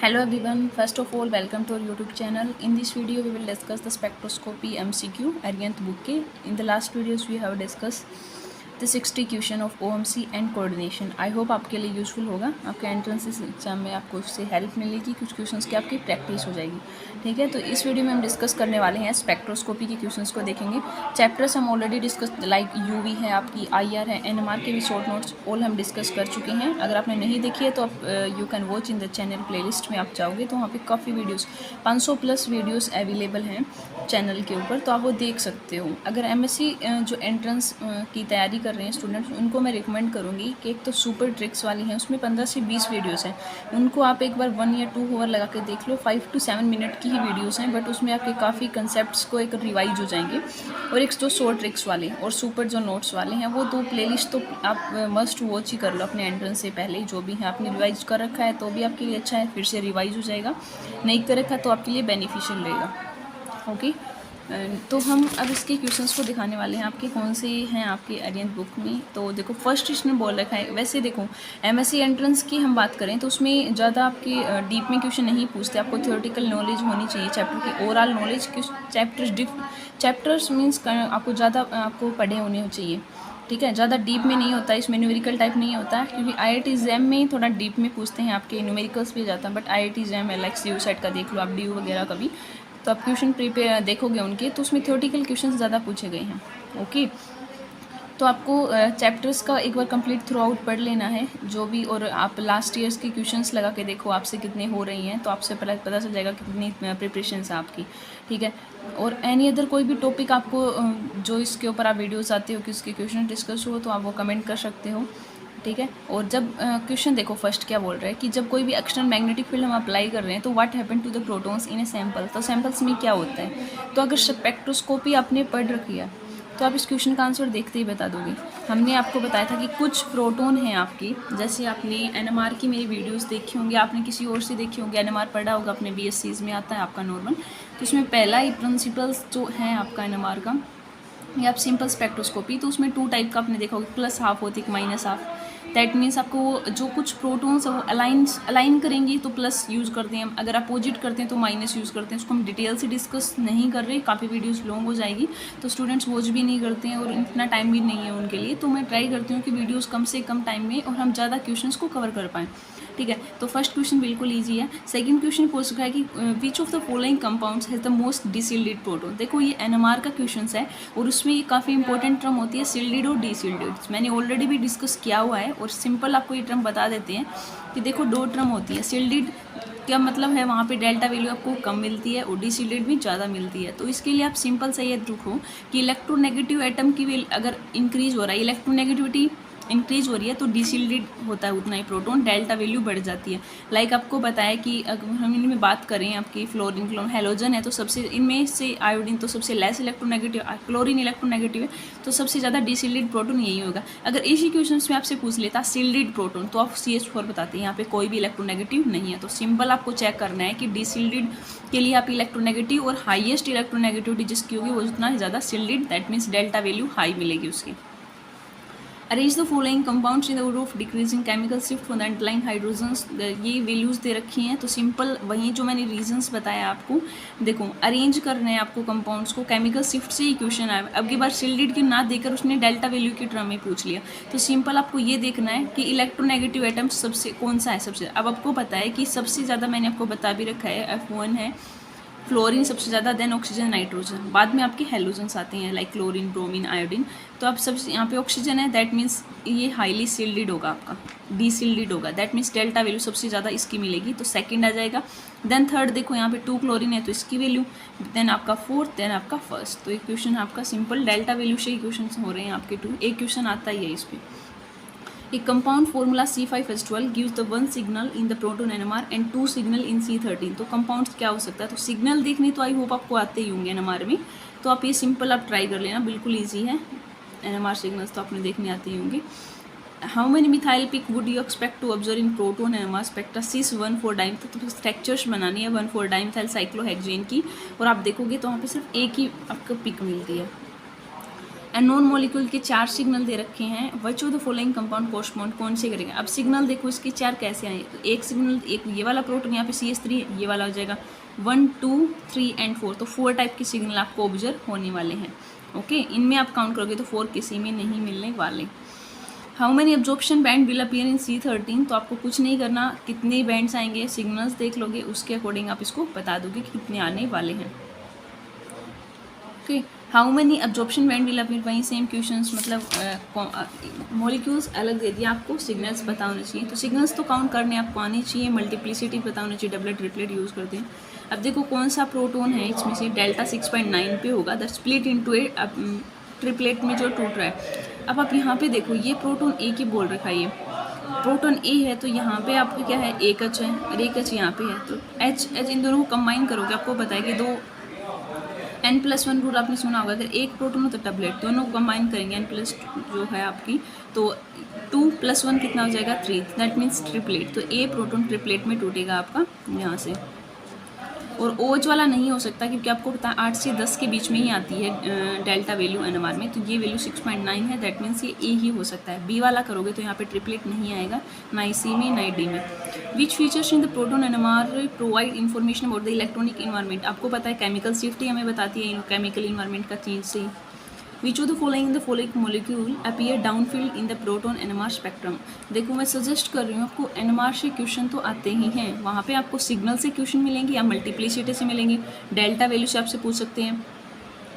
Hello everyone, first of all welcome to our YouTube channel. In this video we will discuss the spectroscopy MCQ Aryanth book के. In the last videos we have discussed the 60 question of OMC and coordination. I hope आपके लिए useful होगा. आपके entrance exam में आपको उससे help मिलेगी, कुछ क्वेश्चंस की आपकी प्रैक्टिस हो जाएगी. ठीक है, तो इस वीडियो में हम डिस्कस करने वाले हैं स्पेक्ट्रोस्कोपी के क्वेश्चंस को देखेंगे. चैप्टर्स हम ऑलरेडी डिस्कस लाइक यूवी है, आपकी IR है, NMR के भी शॉर्ट नोट्स ऑल हम डिस्कस कर चुके हैं. अगर आपने नहीं देखी है तो आप you can watch in the channel playlist में आप जाओगे तो वहाँ पे काफ़ी वीडियोस 500 प्लस वीडियोस अवेलेबल हैं चैनल के ऊपर, तो आप वो देख सकते हो. अगर MSc जो एंट्रेंस की तैयारी कर रहे हैं स्टूडेंट्स, उनको मैं रिकमेंड करूँगी कि एक तो सुपर ट्रिक्स वाली हैं, उसमें 15 से 20 वीडियोस हैं. उनको आप एक बार 1 या 2 आवर लगा के देख लो. 5 to 7 मिनट की ही वीडियोस हैं, बट उसमें आपके काफ़ी कंसेप्ट्स को एक रिवाइज हो जाएंगे. और एक जो शॉर्ट ट्रिक्स वाले और सुपर जो नोट्स वाले हैं, वो 2 प्लेलिस्ट तो आप मस्ट वॉच ही कर लो अपने एंट्रेंस से पहले. जो भी है आपने रिवाइज कर रखा है तो भी आपके लिए अच्छा है, फिर से रिवाइज हो जाएगा. नहीं कर रखा तो आपके लिए बेनिफिशियल रहेगा. ओके, तो हम अब इसके क्वेश्चंस को दिखाने वाले हैं आपके कौन से हैं आपके आर्यन बुक में. तो देखो फर्स्ट इसने बोल रखा है. वैसे देखो MSc एंट्रेंस की हम बात करें तो उसमें ज़्यादा आपके डीप में क्वेश्चन नहीं पूछते. आपको थ्योरेटिकल नॉलेज होनी चाहिए, चैप्टर की ओवरऑल नॉलेज. चैप्टर्स मीन्स आपको ज़्यादा आपको पढ़े होने चाहिए. ठीक है, ज़्यादा डीप में नहीं होता, इसमें न्यूमेरिकल टाइप नहीं होता है, क्योंकि IIT JAM में थोड़ा डीप में पूछते हैं, आपके न्यूमेरिकल्स भी जाता है. But IIT JAM LX CU set का देख लो आप, DU वगैरह का भी, तो आप क्वेश्चन प्रिपेयर देखोगे उनके, तो उसमें थ्योरेटिकल क्वेश्चन ज़्यादा पूछे गए हैं. ओके, तो आपको चैप्टर्स का एक बार कंप्लीट थ्रू आउट पढ़ लेना है जो भी, और आप लास्ट ईयर्स की क्वेश्चंस लगा के देखो आपसे कितने हो रही हैं, तो आपसे पता चल जाएगा कितनी प्रिपरेशन है आपकी. ठीक है, और एनी अदर कोई भी टॉपिक आपको जो इसके ऊपर आप वीडियोस आते हो कि उसके क्वेश्चन डिस्कस हो, तो आप वो कमेंट कर सकते हो. ठीक है, और जब क्वेश्चन देखो फर्स्ट क्या बोल रहा है कि जब कोई भी एक्सटर्नल मैग्नेटिक फील्ड हम अप्लाई कर रहे हैं तो what happen to the protons in a sample. तो सैंपल्स में क्या होता है, तो अगर स्पेक्ट्रोस्कोपी आपने पढ़ रखी है तो आप इस क्वेश्चन का आंसर देखते ही बता दोगे. हमने आपको बताया था कि कुछ प्रोटॉन हैं आपकी, जैसे आपने NMR की मेरी वीडियोस देखी होंगी, आपने किसी और से देखी होंगी, NMR पढ़ा होगा अपने BSCs में आता है आपका नॉर्मल. तो उसमें पहला ही प्रिंसिपल्स जो है आपका NMR का, या आप सिंपल स्पेक्ट्रोस्कोपी, तो उसमें 2 टाइप का आपने देखा होगा, प्लस हाफ होती है, माइनस हाफ. दैट मीन्स आपको वो जो कुछ प्रोटॉन्स है वो अलाइन करेंगे तो प्लस यूज़ करते हैं, अगर अपोजिट करते हैं तो माइनस यूज़ करते हैं. उसको हम डिटेल से डिस्कस नहीं कर रहे, काफ़ी वीडियोस लॉन्ग हो जाएगी, तो स्टूडेंट्स वॉच भी नहीं करते हैं और इतना टाइम भी नहीं है उनके लिए. तो मैं ट्राई करती हूँ कि वीडियोज़ कम से कम टाइम में और हम ज़्यादा क्वेश्चंस को कवर कर पाएँ. ठीक है, तो फर्स्ट क्वेश्चन बिल्कुल ईजी है. सेकंड क्वेश्चन पूछ रखा है कि which of the following compounds has the most deshielded proton. देखो ये NMR का क्वेश्चन है और उसमें ये काफ़ी इंपॉर्टेंट टर्म होती है सिल्डेड और डिसिल्डेड. मैंने ऑलरेडी भी डिस्कस किया हुआ है और सिंपल आपको ये टर्म बता देते हैं कि देखो 2 टर्म होती है. सिल्डेड क्या मतलब है, वहाँ पे डेल्टा वैल्यू आपको कम मिलती है और डिसिल्डेड भी ज़्यादा मिलती है. तो इसके लिए आप सिंपल सा ये रखो कि इलेक्ट्रोनेगेटिव एटम की अगर इंक्रीज हो रहा है, इलेक्ट्रोनेगेटिविटी इंक्रीज हो रही है, तो डिसिल्डेड होता है उतना ही प्रोटॉन, डेल्टा वैल्यू बढ़ जाती है. लाइक आपको बताया कि अगर हम इनमें बात करें आपकी फ्लोरीन क्लोरीन हेलोजन है, तो सबसे इनमें से आयोडीन तो सबसे लेस इलेक्ट्रोनेगेटिव, क्लोरीन इलेक्ट्रोनेगेटिव है, तो सबसे ज़्यादा डिसिल्डेड प्रोटॉन यही होगा. अगर इसी क्वेश्चन में आपसे पूछ लेता सिल्डेड प्रोटॉन, तो आप CH4 बताते हैं, यहाँ पे कोई भी इलेक्ट्रोनेगेटिव नहीं है. तो सिंपल आपको चेक करना है कि डिसिल्डेड के लिए आप इलेक्ट्रोनेगेटिव और हाईएस्ट इलेक्ट्रोनेगेटिविटी जिसकी होगी वो जितना ज़्यादा सिल्डेड, that means delta value high मिलेगी उसकी. Arrange the following compounds in the order of decreasing chemical shift for the underlying hydrogens. ये वैल्यूज़ दे रखी हैं, तो सिंपल वही जो मैंने रीजंस बताया आपको. देखो अरेंज करना है आपको कंपाउंड्स को, केमिकल शिफ्ट से ही क्वेश्चन आया. अब की बार सिल्डेड की ना देकर उसने डेल्टा वैल्यू की टर्म में पूछ लिया, तो सिंपल आपको ये देखना है कि इलेक्ट्रोनेगेटिव एटम सबसे कौन सा है सबसे. अब आपको पता है कि सबसे ज़्यादा मैंने आपको बता भी रखा है F1 है, फ्लोरीन सबसे ज़्यादा, देन ऑक्सीजन नाइट्रोजन, बाद में आपके हेलोजन्स आते हैं लाइक क्लोरीन ब्रोमीन आयोडीन. तो आप सबसे यहाँ पे ऑक्सीजन है, दैट मीन्स ये हाईली सिल्डेड होगा आपका, डिसिल्डेड होगा, दैट मीन्स डेल्टा वैल्यू सबसे ज़्यादा इसकी मिलेगी, तो सेकंड आ जाएगा. देन थर्ड देखो यहाँ पे 2 क्लोरीन है तो इसकी वैल्यू, देन आपका फोर्थ, देन आपका फर्स्ट. तो एक क्वेश्चन आपका सिंपल डेल्टा वैल्यू से ही क्वेश्चन हो रहे हैं आपके 2. एक क्वेश्चन आता ही है इस पर. A compound formula C5H12 gives the 1 signal in the proton NMR and 2 signal in C13. तो कंपाउंड्स क्या हो सकता है, तो सिग्नल देखने तो आई होप आपको आते ही होंगे NMR में, तो आप ये सिंपल आप ट्राई कर लेना, बिल्कुल ईजी है. NMR सिग्नल्स तो आपने देखने आते ही होंगे. How many methyl peak would you expect to observe in proton NMR spectra. Cis 1,4-डाइम, तो स्ट्रक्चर्स बनानी है 1,4-डाइमिथाइल साइक्लोहेक्सेन की, और आप देखोगे तो वहाँ पे सिर्फ एक ही आपको पिक मिलती है. नॉन मॉलिक्यूल के 4 सिग्नल दे रखे हैं, which of the following compound correspond, कौन से करेंगे। अब सिग्नल देखो इसके 4 कैसे आए, तो एक सिग्नल, एक ये वाला प्रोटॉन यहाँ पे CH3 है, ये वाला हो जाएगा 1 2 3 एंड 4, तो 4 टाइप के सिग्नल आपको ऑब्जर्व होने वाले हैं। ओके, इनमें आप काउंट करोगे तो 4 किसी में नहीं मिलने वाले। How many absorption band will appear in C13, तो आपको कुछ नहीं करना, कितने बैंड्स आएंगे सिग्नल्स देख लोगे, उसके अकॉर्डिंग आप इसको बता दोगे कि कितने आने वाले हैं। Okay, how many absorption band will appear, वहीं सेम क्वेश्चंस, मतलब मॉलिक्यूल्स अलग दे दिया आपको, सिग्नल्स पता होने चाहिए। तो सिग्नल्स तो काउंट करने आपको आनी चाहिए, मल्टीप्लिसिटी पता होनी चाहिए, डबलेट ट्रिपलेट यूज़ करते हैं। अब देखो कौन सा प्रोटोन है इसमें से डेल्टा 6.9 पे होगा, that split into A triplet में जो टूट रहा है। अब आप यहाँ पे देखो ये प्रोटोन ए की बोल रखा है, ये प्रोटोन ए है, तो यहाँ पे आपका क्या है, एक एच है और एक एच यहाँ पे है, तो एच एच इन दोनों को कंबाइन करोगे, आपको पता है कि दो N+1 रूल आपने सुना होगा, अगर एक प्रोटोन हो तो डबलेट, दोनों को कंबाइन करेंगे N+ जो है आपकी, तो 2 + 1 कितना हो जाएगा 3, दैट मीन्स ट्रिपलेट। तो ए प्रोटोन ट्रिपलेट में टूटेगा आपका यहाँ से। और ओच वाला नहीं हो सकता क्योंकि आपको पता है 8 से 10 के बीच में ही आती है डेल्टा वैल्यू NMR में, तो ये वैल्यू 6.9 है, दैट मीन्स ये ए ही हो सकता है। बी वाला करोगे तो यहाँ पे ट्रिपलेट नहीं आएगा, ना ही सी में ना ही डी में। Which features in the proton NMR provide information about the electronic environment, आपको पता है केमिकल सेफ्टी हमें बताती है केमिकल इन्वायरमेंट का चीज़ से। Which of the following molecule appear downfield in the proton NMR spectrum, देखो मैं सजेस्ट कर रही हूँ आपको, NMR से क्वेश्चन तो आते ही हैं, वहाँ पे आपको सिग्नल से क्वेश्चन मिलेंगे या मल्टीप्लिसिटी से मिलेंगे, डेल्टा वैल्यू से आपसे पूछ सकते हैं।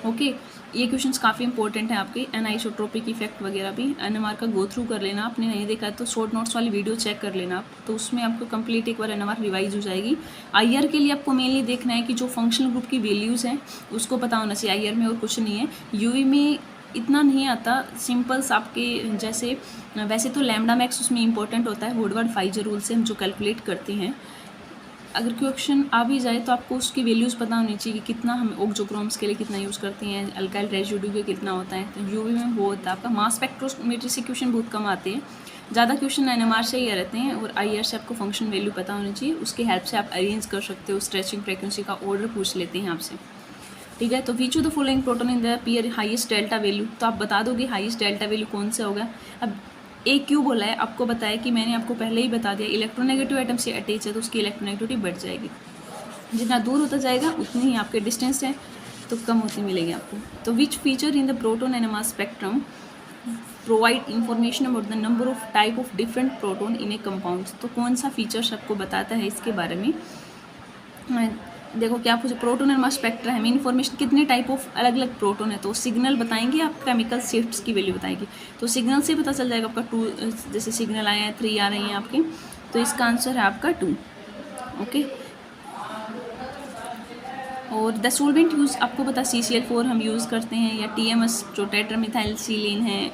ओके, ये क्वेश्चंस काफ़ी इंपॉर्टेंट है आपके, एनाइसोट्रोपिक इफेक्ट वगैरह भी NMR का गो थ्रू कर लेना, आपने नहीं देखा तो शॉर्ट नोट्स वाली वीडियो चेक कर लेना, तो उसमें आपको कंप्लीट एक बार NMR रिवाइज हो जाएगी। IR के लिए आपको मेनली देखना है कि जो फंक्शनल ग्रुप की वैल्यूज़ हैं उसको पता होना चाहिए IR में, और कुछ नहीं है। UV में इतना नहीं आता, सिंपल्स आपके जैसे, वैसे तो लैम्डा मैक्स उसमें इंपॉर्टेंट होता है, वुडवर्ड फाइजर रूल से हम जो कैलकुलेट करते हैं। अगर क्वेश्चन आ भी जाए तो आपको उसकी वैल्यूज़ पता होनी चाहिए कि कितना हम ऑक्सोक्रोम्स के लिए कितना यूज़ करते हैं, अल्काइल रेजिड्यू के कितना होता है। तो यूवी में वो होता है आपका, मास स्पेक्ट्रोमेट्री से क्वेश्चन बहुत कम आते हैं, ज़्यादा क्वेश्चन NMR से ही रहते हैं, और IR से आपको फंक्शन वैल्यू पता होनी चाहिए, उसके हेल्प से आप अरेंज कर सकते हो, स्ट्रेचिंग फ्रीक्वेंसी का ऑर्डर पूछ लेते हैं आपसे, ठीक है। तो विच of the following proton in the peer highest delta value, तो आप बता दोगे हाईएस्ट डेल्टा वैल्यू कौन सा होगा। अब ए क्यों बोला है, आपको बताया कि मैंने आपको पहले ही बता दिया, इलेक्ट्रोनेगेटिव एटम से अटैच है तो उसकी इलेक्ट्रोनेगेटिविटी बढ़ जाएगी, जितना दूर होता जाएगा उतनी ही आपके डिस्टेंस है तो कम होती मिलेगी आपको। तो which feature in the proton NMR spectrum provide information about the number of type of different proton in A compound, तो कौन सा फीचर्स आपको बताता है इसके बारे में। देखो क्या पूछे, प्रोटोन NMR स्पेक्ट्रा है, इन्फॉर्मेशन कितने टाइप ऑफ अलग अलग प्रोटोन है, तो सिग्नल बताएंगे, आप केमिकल शिफ्ट्स की वैल्यू बताएंगे, तो सिग्नल से पता चल जाएगा आपका 2, जैसे सिग्नल आए हैं 3 आ रही हैं आपके, तो इसका आंसर है आपका 2। ओके, और द सोलवेंट यूज़ आपको पता CCl4 हम यूज़ करते हैं, या TMS जो टेट्रामिथाइल सिलीन है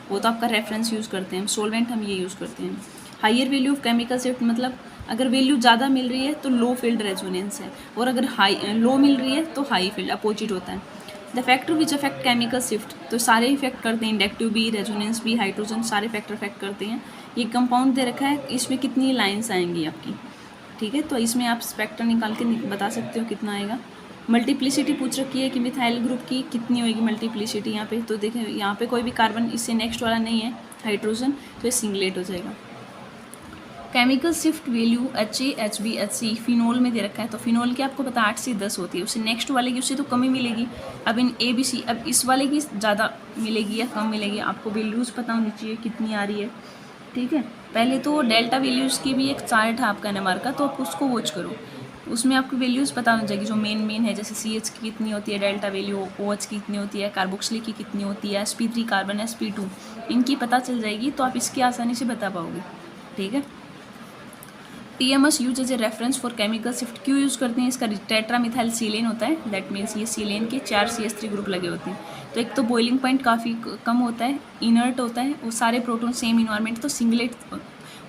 वो तो आपका रेफरेंस यूज़ करते हैं, सोलवेंट हम ये यूज़ करते हैं। Higher value of chemical shift, मतलब अगर वैल्यू ज़्यादा मिल रही है तो लो फील्ड रेजोनेंस है, और अगर लो मिल रही है तो हाई फील्ड, अपोजिट होता है। The factor which affect chemical shift, तो सारे इफेक्ट करते हैं, इंडक्टिव भी, रेजोनेंस भी, हाइड्रोजन, सारे फैक्टर अफेक्ट करते हैं। ये कंपाउंड दे रखा है, इसमें कितनी लाइन्स आएंगी आपकी, ठीक है, तो इसमें आप स्पेक्टर निकाल के बता सकते हो कितना आएगा। मल्टीप्लिसिटी पूछ रखी है कि मिथाइल ग्रुप की कितनी होगी मल्टीप्लिसिटी यहाँ पे, तो देखें यहाँ पे कोई भी कार्बन इससे नेक्स्ट वाला नहीं है हाइड्रोजन, तो ये सिंगलेट हो जाएगा। Chemical shift value HA, HB, HC phenol में दे रखा है, तो फिनोल की आपको पता 8 से 10 होती है, उससे नेक्स्ट वाले की उससे तो कम ही मिलेगी। अब इन ABC, अब इस वाले की ज़्यादा मिलेगी या कम मिलेगी, आपको वैल्यूज़ पता होनी चाहिए कितनी आ रही है, ठीक है। पहले तो डेल्टा वैल्यूज़ की भी एक चार्ट है आपका NMR का, तो आप उसको वॉच करो, उसमें आपको वैल्यूज़ पता होनी चाहिए जो मेन है, जैसे CH की कितनी होती है डेल्टा वैल्यू, OH की कितनी होती है, कार्बोक्सिलिक की कितनी होती है, sp3 कार्बन, sp2, इनकी पता चल जाएगी तो आप इसकी आसानी से बता पाओगे, ठीक है। TMS use as a reference for chemical shift, क्यों यूज़ करते हैं, इसका टेट्रामिथाइल सिलेन होता है, दैट मीन्स ये सिलेन के 4 CH3 ग्रुप लगे होते हैं, तो एक तो बॉइलिंग पॉइंट काफ़ी कम होता है, इनर्ट होता है, वो सारे प्रोटोन सेम इन्वायरमेंट, तो सिंगलेट,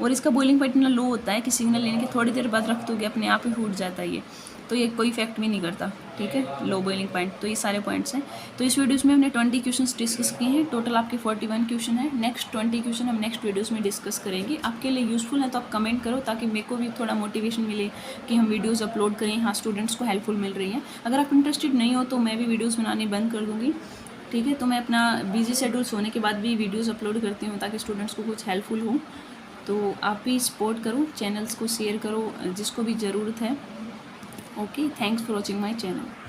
और इसका बॉइलिंग पॉइंट इतना लो होता है कि सिग्नल लेने के थोड़ी देर बाद रख दोगे अपने आप ही फूट जाता है ये, तो ये कोई इफेक्ट भी नहीं करता, ठीक है, लो बॉइलिंग पॉइंट। तो ये सारे पॉइंट्स हैं। तो इस वीडियोस में हमने 20 क्वेश्चंस डिस्कस किए हैं, टोटल आपके 41 क्वेश्चन है। नेक्स्ट 20 क्वेश्चन हम नेक्स्ट वीडियोस में डिस्कस करेंगे। आपके लिए यूजफुल है तो आप कमेंट करो, ताकि मेरे को भी थोड़ा मोटिवेशन मिले कि हम वीडियोज़ अपलोड करें, हाँ स्टूडेंट्स को हेल्पफुल मिल रही है। अगर आप इंटरेस्टेड नहीं हो तो मैं भी वीडियोज़ बनाने बंद कर दूँगी। ठीक है। तो मैं अपना बिजी शेड्यूल सोने के बाद भी वीडियोस अपलोड करती हूँ ताकि स्टूडेंट्स को कुछ हेल्पफुल हो। तो आप भी सपोर्ट करो, चैनल्स को शेयर करो जिसको भी ज़रूरत है। Okay, thanks for watching my channel.